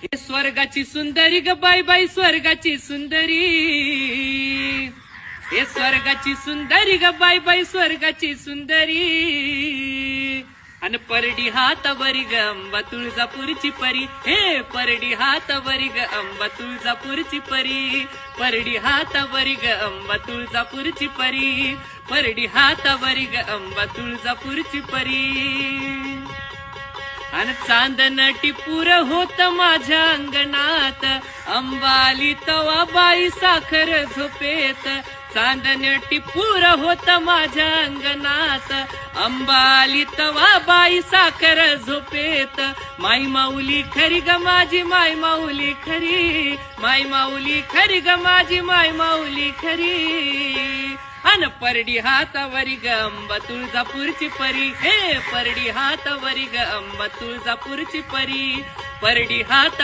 हे स्वर्गाची सुंदरी ग बाई बाई स्वर्गाची सुंदरी, हे स्वर्गाची सुंदरी ग बाई बाई स्वर्गाची सुंदरी. अन परडी हातावरी ग अंबा तुळजापूरची परी, हे परडी हातावरी ग अंबा तुळजापूरची परी. परडी हातावरी ग अंबा तुळजापूरची परी, परडी हातावरी ग अंबा तुळजापूरची परी. अन चांदन टिपूर होत माझ्या अंगणात, अंबाली तवा बाई साखर झोपेत. चांदन टिपूर होत माझ्या अंगणात, अंबाली तवा बाई साखर झोपेत. माई माऊली खरी ग माझी माई माऊली खरी, माई माऊली खरी ग माझी माई माऊली खरी. अन परडी हातावरी ग अंबा तुळजापूरची परी, हे परडी हातावरी ग अंबा तुळजापूरची परी. परडी हात